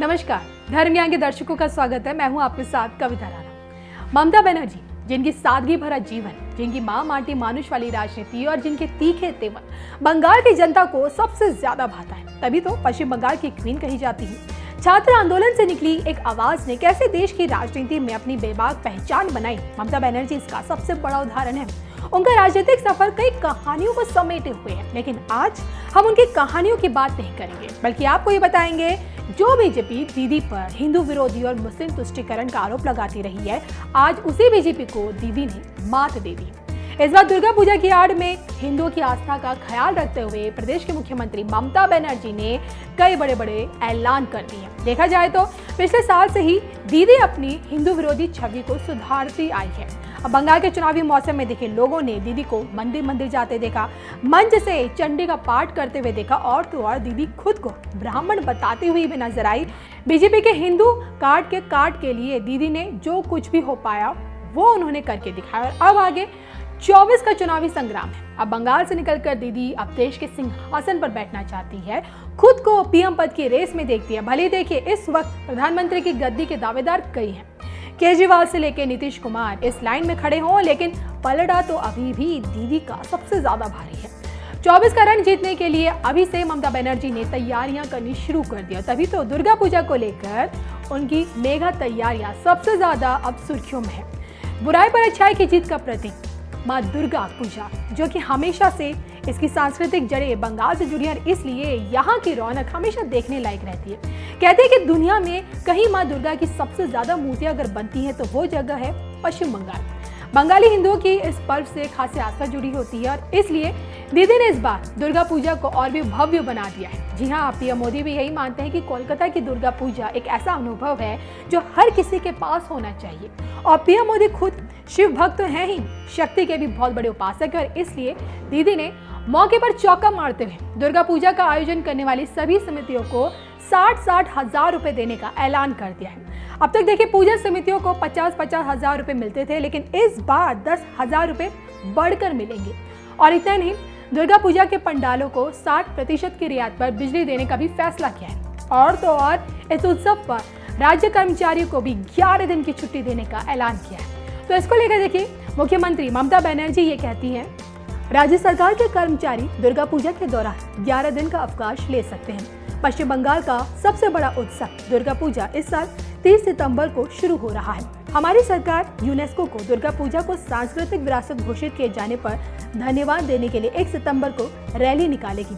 नमस्कार, धर्म ज्ञान के दर्शकों का स्वागत है। मैं हूं आपके साथ कविता राणा। ममता बनर्जी, जिनकी सादगी भरा जीवन, जिनकी मां माटी मानुष वाली राजनीति और जिनके तीखे तेवर बंगाल की जनता को सबसे ज्यादा भाता है, तभी तो पश्चिम बंगाल की क्वीन कही जाती है। छात्र आंदोलन से निकली एक आवाज ने कैसे देश की राजनीति में अपनी बेबाक पहचान बनाई, ममता बनर्जी इसका सबसे बड़ा उदाहरण है। उनका राजनीतिक सफर कई कहानियों को समेटे हुए है, लेकिन आज हम उनकी कहानियों की बात नहीं करेंगे, बल्कि आपको ये बताएंगे जो बीजेपी दीदी पर हिंदू विरोधी और मुस्लिम तुष्टीकरण का आरोप लगाती रही है, आज उसी बीजेपी को दीदी ने मात दे दी। इस बार दुर्गा पूजा की आड़ में हिंदुओं की आस्था का ख्याल रखते हुए प्रदेश के मुख्यमंत्री ममता बनर्जी ने कई बड़े बड़े ऐलान कर दिए। देखा जाए तो पिछले साल से ही दीदी अपनी हिंदू विरोधी छवि को सुधारती आई है। अब बंगाल के चुनावी मौसम में देखे लोगों ने दीदी को मंदिर मंदिर जाते देखा, मंच से चंडी का पाठ करते हुए देखा और तो और दीदी खुद को ब्राह्मण बताते हुए भी नजर आई। बीजेपी के हिंदू कार्ड के लिए दीदी ने जो कुछ भी हो पाया वो उन्होंने करके दिखाया। और अब आगे 24 का चुनावी संग्राम है। अब बंगाल से निकलकर दीदी अब देश के सिंहासन पर बैठना चाहती है, खुद को पीएम पद की रेस में देखती है। भले देखिए इस वक्त प्रधानमंत्री की गद्दी के दावेदार कई हैं, केजरीवाल से लेकर नीतीश कुमार इस लाइन में खड़े हों, लेकिन पलड़ा तो अभी भी दीदी का सबसे ज्यादा भारी है। 24 का रन जीतने के लिए अभी से ममता बनर्जी ने तैयारियां करनी शुरू कर दिया, तभी तो दुर्गा पूजा को लेकर उनकी मेगा तैयारियां सबसे ज्यादा अब सुर्खियों में है। बुराई पर अच्छाई की जीत का प्रतीक माँ दुर्गा पूजा, जो कि हमेशा से इसकी सांस्कृतिक जड़ें बंगाल से जुड़ी है, इसलिए यहाँ की रौनक हमेशा देखने लायक रहती है। कहते हैं कि दुनिया में कहीं माँ दुर्गा की सबसे ज्यादा मूर्तियां अगर बनती हैं तो वो जगह है पश्चिम बंगाल। बंगाली हिंदुओं की इस पर्व से खासी आस्था जुड़ी होती है और इसलिए दीदी ने इस बार दुर्गा पूजा को और भी भव्य बना दिया है। जी हाँ, पीएम मोदी भी यही मानते हैं कि कोलकाता की दुर्गा पूजा एक ऐसा अनुभव है जो हर किसी के पास होना चाहिए। और पीएम मोदी खुद शिव भक्त तो हैं ही, शक्ति के भी बहुत बड़े उपासक है और इसलिए दीदी ने मौके पर चौका मारते हुए दुर्गा पूजा का आयोजन करने वाली सभी समितियों को 60-60 हजार रुपए देने का ऐलान कर दिया है। अब तक देखिए पूजा समितियों को 50-50 हजार रुपए मिलते थे, लेकिन इस बार 10 हजार रुपए बढ़कर मिलेंगे। और इतना नहीं, दुर्गा पूजा के पंडालों को 60% की रियायत पर बिजली देने का भी फैसला किया है। और तो और इस उत्सव पर राज्य कर्मचारियों को भी 11 दिन की छुट्टी देने का ऐलान किया है। तो इसको लेकर देखिए मुख्यमंत्री ममता बनर्जी ये कहती हैं, राज्य सरकार के कर्मचारी दुर्गा पूजा के दौरान 11 दिन का अवकाश ले सकते हैं। पश्चिम बंगाल का सबसे बड़ा उत्सव दुर्गा पूजा इस साल 30 सितंबर को शुरू हो रहा है। हमारी सरकार यूनेस्को को दुर्गा पूजा को सांस्कृतिक विरासत घोषित किए जाने पर धन्यवाद देने के लिए 1 सितंबर को रैली निकालेगी।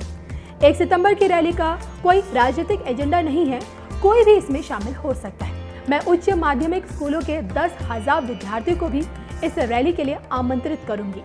1 सितंबर की रैली का कोई राजनीतिक एजेंडा नहीं है, कोई भी इसमें शामिल हो सकता है। मैं उच्च माध्यमिक स्कूलों के 10,000 विद्यार्थियों को भी इस रैली के लिए आमंत्रित करूंगी।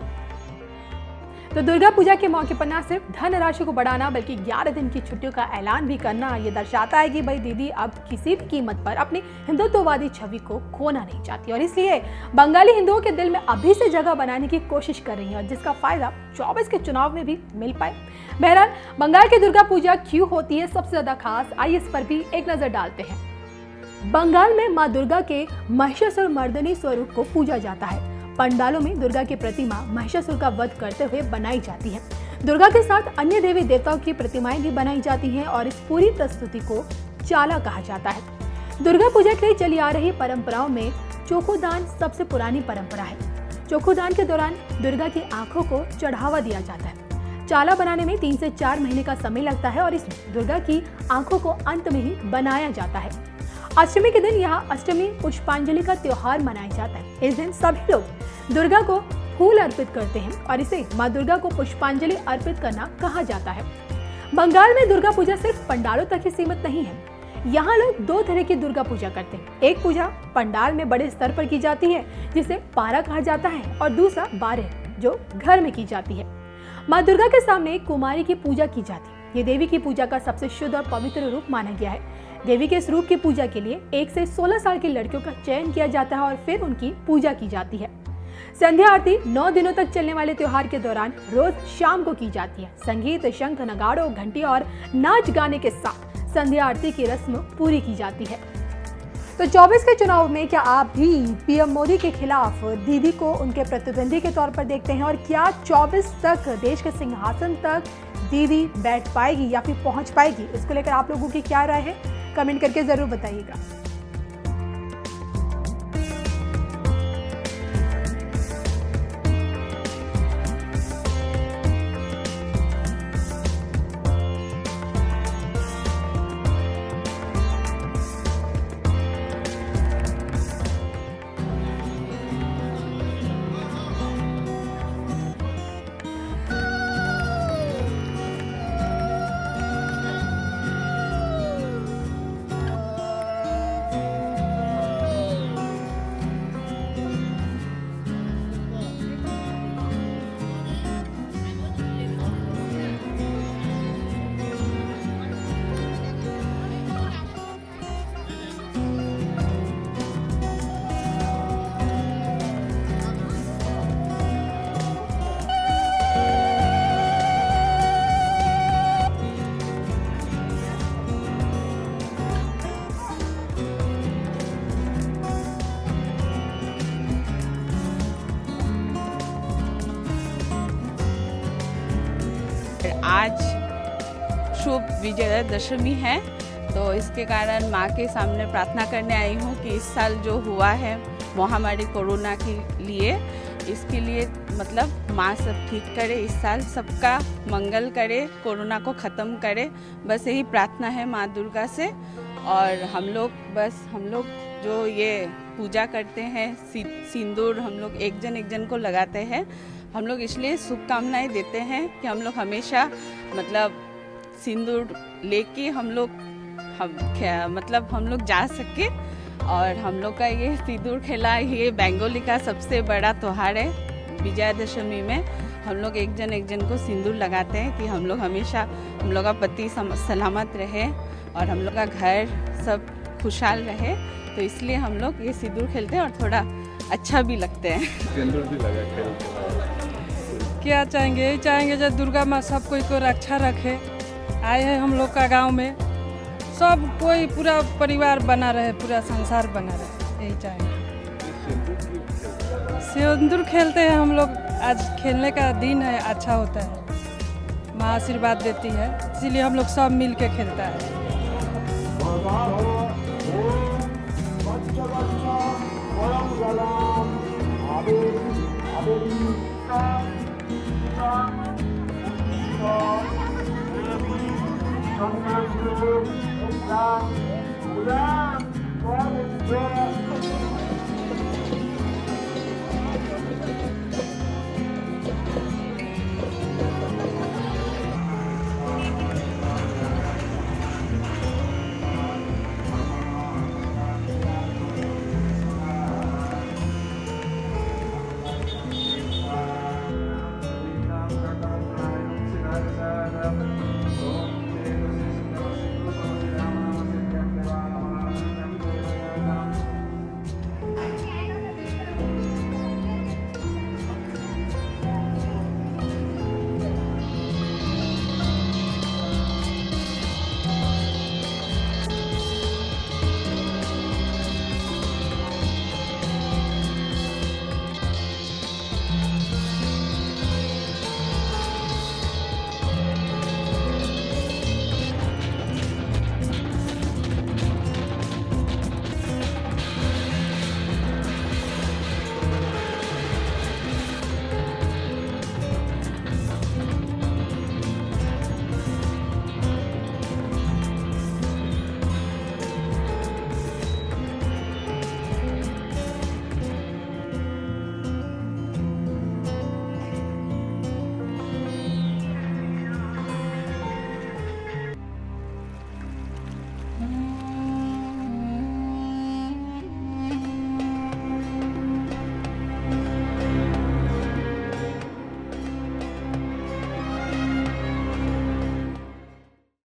तो दुर्गा पूजा के मौके पर न सिर्फ धनराशि को बढ़ाना बल्कि 11 दिन की छुट्टियों का ऐलान भी करना ये दर्शाता है कि भाई दीदी अब किसी भी कीमत पर अपनी हिंदुत्ववादी छवि को खोना नहीं चाहती और इसलिए बंगाली हिंदुओं के दिल में अभी से जगह बनाने की कोशिश कर रही है और जिसका फायदा 24 के चुनाव में भी मिल पाए। बहरहाल बंगाल की दुर्गा पूजा क्यों होती है सबसे ज्यादा खास, आइए इस पर भी एक नजर डालते हैं। बंगाल में माँ दुर्गा के महिषासुर मर्दनी स्वरूप को पूजा जाता है। पंडालों में दुर्गा की प्रतिमा महिषासुर का वध करते हुए बनाई जाती है। दुर्गा के साथ अन्य देवी देवताओं की प्रतिमाएं भी बनाई जाती हैं और इस पूरी प्रस्तुति को चाला कहा जाता है। दुर्गा पूजा के लिए चली आ रही परंपराओं में चोखोदान सबसे पुरानी परंपरा है। चोखोदान के दौरान दुर्गा की आंखों को चढ़ावा दिया जाता है। चाला बनाने में 3 से 4 महीने का समय लगता है और इसमें दुर्गा की आंखों को अंत में ही बनाया जाता है। अष्टमी के दिन यहाँ अष्टमी पुष्पांजलि का त्योहार मनाया जाता है। इस दिन सभी लोग दुर्गा को फूल अर्पित करते हैं और इसे माँ दुर्गा को पुष्पांजलि अर्पित करना कहा जाता है। बंगाल में दुर्गा पूजा सिर्फ पंडालों तक ही सीमित नहीं है। यहाँ लोग 2 तरह की दुर्गा पूजा करते हैं। एक पूजा पंडाल में बड़े स्तर पर की जाती है जिसे पारा कहा जाता है और दूसरा बारे जो घर में की जाती है। माँ दुर्गा के सामने कुमारी की पूजा की जाती है। ये देवी की पूजा का सबसे शुद्ध और पवित्र रूप माना गया है। देवी के इस रूप की पूजा के लिए 1 से 16 साल की लड़कियों का चयन किया जाता है और फिर उनकी पूजा की जाती है। संध्या आरती 9 दिनों तक चलने वाले त्योहार के दौरान रोज शाम को की जाती है। संगीत, शंख, नगाड़ों, घंटी और नाच गाने के साथ संध्या आरती की रस्म पूरी की जाती है। तो 24 के चुनाव में क्या आप भी पीएम मोदी के खिलाफ दीदी को उनके प्रतिद्वंदी के तौर पर देखते हैं और क्या 24 तक देश के सिंहासन तक दीदी बैठ पाएगी या फिर पहुंच पाएगी? इसको लेकर आप लोगों की क्या राय है? कमेंट करके ज़रूर बताइएगा। आज शुभ विजयादशमी है, तो इसके कारण माँ के सामने प्रार्थना करने आई हूँ कि इस साल जो हुआ है महामारी कोरोना के लिए, इसके लिए मतलब माँ सब ठीक करे, इस साल सबका मंगल करे, कोरोना को ख़त्म करे। बस यही प्रार्थना है माँ दुर्गा से। और हम लोग जो ये पूजा करते हैं, सिंदूर हम लोग एक जन को लगाते हैं। हम लोग इसलिए शुभकामनाएं देते हैं कि हम लोग हमेशा मतलब सिंदूर लेके हम लोग जा सके। और हम लोग का ये सिंदूर खेला ये बंगाली का सबसे बड़ा त्योहार है। विजयादशमी में हम लोग एक जन को सिंदूर लगाते हैं कि हम लोग हमेशा हम लोग का पति सलामत रहे और हम लोग का घर सब खुशहाल रहे। तो इसलिए हम लोग ये सिंदूर खेलते हैं और थोड़ा अच्छा भी लगते हैं। सिंदूर भी लगा खेलते क्या चाहेंगे, यही चाहेंगे जब दुर्गा माँ सब कोई को रक्षा रखे। आए हैं हम लोग का गांव में, सब कोई पूरा परिवार बना रहे, पूरा संसार बना रहे, यही चाहेंगे। सिंदूर खेलते हैं हम लोग, आज खेलने का दिन है, अच्छा होता है, माँ आशीर्वाद देती है, इसीलिए हम लोग सब मिल के खेलता है। Ulang,